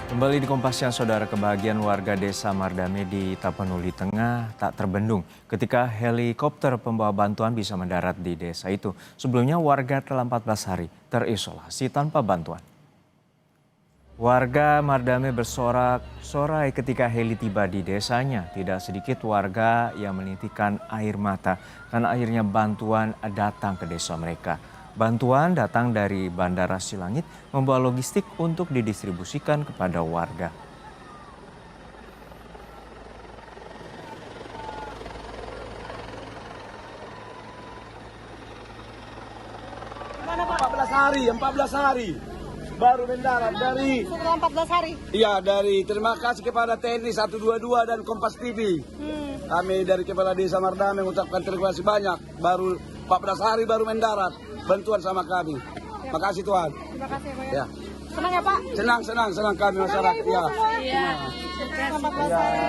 Kembali di Kompas Siang, Saudara, kebahagiaan warga desa Mardame di Tapanuli Tengah tak terbendung ketika helikopter pembawa bantuan bisa mendarat di desa itu. Sebelumnya warga telah 14 hari terisolasi tanpa bantuan. Warga Mardame bersorak-sorai ketika heli tiba di desanya. Tidak sedikit warga yang menitikan air mata karena akhirnya bantuan datang ke desa mereka. Bantuan datang dari Bandara Silangit membawa logistik untuk didistribusikan kepada warga. Gimana Pak? 14 hari baru mendarat dari Setelah 14 hari? terima kasih kepada TNI 122 dan Kompas TV. Kami dari Kepala Desa Mardame mengucapkan terima kasih banyak. Baru 14 hari baru mendarat bantuan sama kami. Makasih Tuhan. Terima kasih ya Pak. Ya. Senang ya Pak? Senang kami masyarakat. Ya. Iya. Setelah 14 hari.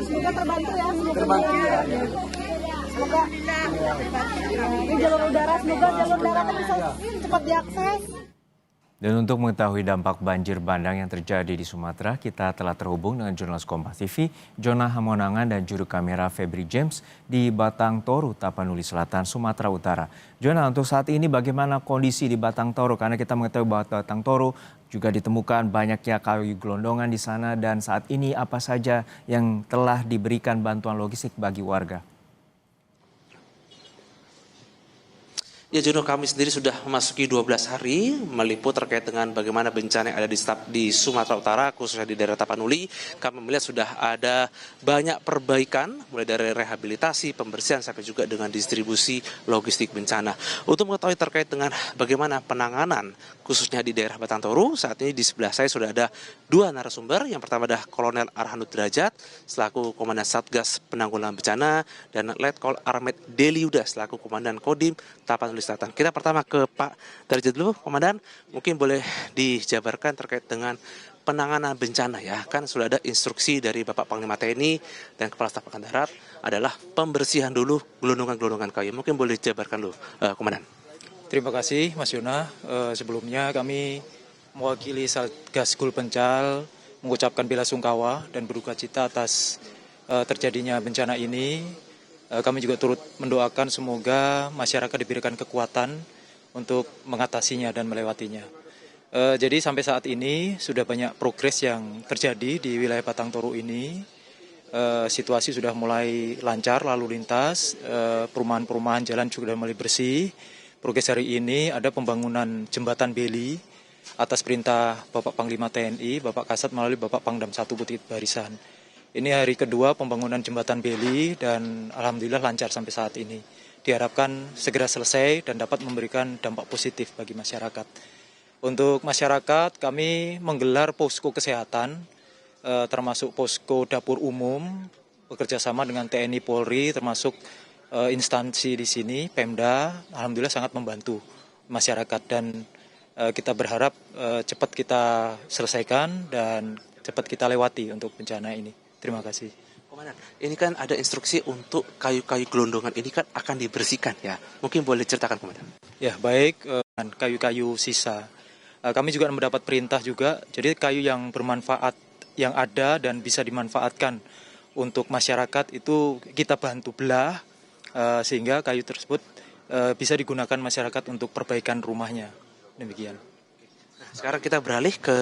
Semoga terbantu ya. Terbantu ya. Semoga ini jalur udara, semoga jalur daratnya bisa cepat diakses. Dan untuk mengetahui dampak banjir bandang yang terjadi di Sumatera, kita telah terhubung dengan jurnalis Kompas TV, Jona Hamonangan dan juru kamera Febri James di Batang Toru, Tapanuli Selatan, Sumatera Utara. Jona, untuk saat ini bagaimana kondisi di Batang Toru? Karena kita mengetahui bahwa Batang Toru juga ditemukan banyaknya kayu gelondongan di sana, dan saat ini apa saja yang telah diberikan bantuan logistik bagi warga? Ya Jono, kami sendiri sudah memasuki 12 hari meliput terkait dengan bagaimana bencana yang ada di Sumatera Utara, khususnya di daerah Tapanuli. Kami melihat sudah ada banyak perbaikan, mulai dari rehabilitasi, pembersihan, sampai juga dengan distribusi logistik bencana. Untuk mengetahui terkait dengan bagaimana penanganan, khususnya di daerah Batang Toru, saat ini di sebelah saya sudah ada dua narasumber. Yang pertama adalah Kolonel Arhanud Derajat, selaku Komandan Satgas Penanggulangan Bencana, dan Letkol Armet Deliuda, selaku Komandan Kodim Tapanuli Selatan. Kita pertama ke Pak Derajat dulu, Komandan. Mungkin boleh dijabarkan terkait dengan penanganan bencana ya. Kan sudah ada instruksi dari Bapak Panglima TNI dan Kepala Staf Angkatan Darat adalah pembersihan dulu gelondongan-gelondongan kayu. Mungkin boleh dijabarkan dulu, Komandan. Terima kasih Mas Yona. Sebelumnya kami mewakili Satgas Gul Pencal mengucapkan bela sungkawa dan berduka cita atas terjadinya bencana ini. Kami juga turut mendoakan semoga masyarakat diberikan kekuatan untuk mengatasinya dan melewatinya. Jadi sampai saat ini sudah banyak progres yang terjadi di wilayah Batang Toru ini. Situasi sudah mulai lancar lalu lintas, perumahan-perumahan jalan juga sudah mulai bersih. Progres hari ini ada pembangunan jembatan Beli atas perintah Bapak Panglima TNI, Bapak Kasat melalui Bapak Pangdam 1 Bukit Barisan. Ini hari kedua pembangunan jembatan Beli dan alhamdulillah lancar sampai saat ini. Diharapkan segera selesai dan dapat memberikan dampak positif bagi masyarakat. Untuk masyarakat kami menggelar posko kesehatan, termasuk posko dapur umum, bekerjasama dengan TNI Polri, termasuk instansi di sini, Pemda, alhamdulillah sangat membantu masyarakat dan kita berharap cepat kita selesaikan dan cepat kita lewati untuk bencana ini. Terima kasih. Komandan, ini kan ada instruksi untuk kayu-kayu gelondongan ini kan akan dibersihkan ya. Mungkin boleh ceritakan, Komandan. Ya, baik, kayu-kayu sisa. Kami juga mendapat perintah juga, jadi kayu yang bermanfaat, yang ada dan bisa dimanfaatkan untuk masyarakat itu kita bantu belah, sehingga kayu tersebut bisa digunakan masyarakat untuk perbaikan rumahnya. Demikian. Nah, sekarang kita beralih ke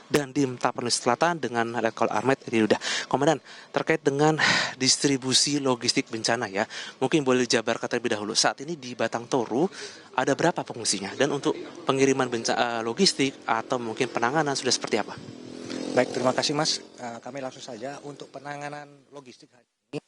Dandim Tapanuli Selatan dengan Letkol Armet Deliuda. Komandan, terkait dengan distribusi logistik bencana ya, mungkin boleh dijabarkan terlebih dahulu. Saat ini di Batang Toru ada berapa pengungsinya? Dan untuk pengiriman bencana logistik atau mungkin penanganan sudah seperti apa? Baik, terima kasih Mas. Kami langsung saja untuk penanganan logistik hari ini.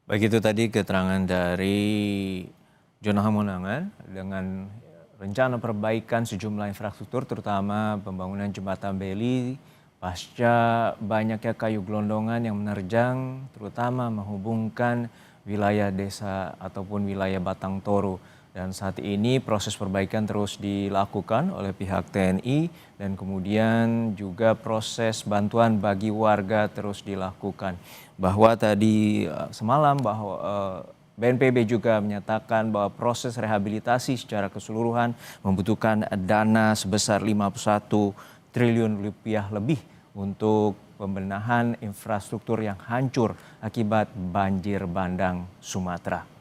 Baik, itu tadi keterangan dari Jona Hamonangan dengan rencana perbaikan sejumlah infrastruktur terutama pembangunan jembatan Beli pasca banyaknya kayu gelondongan yang menerjang terutama menghubungkan wilayah desa ataupun wilayah Batang Toru. Dan saat ini proses perbaikan terus dilakukan oleh pihak TNI dan kemudian juga proses bantuan bagi warga terus dilakukan. Bahwa tadi semalam bahwa BNPB juga menyatakan bahwa proses rehabilitasi secara keseluruhan membutuhkan dana sebesar 51 triliun rupiah lebih untuk pembenahan infrastruktur yang hancur akibat banjir bandang Sumatera.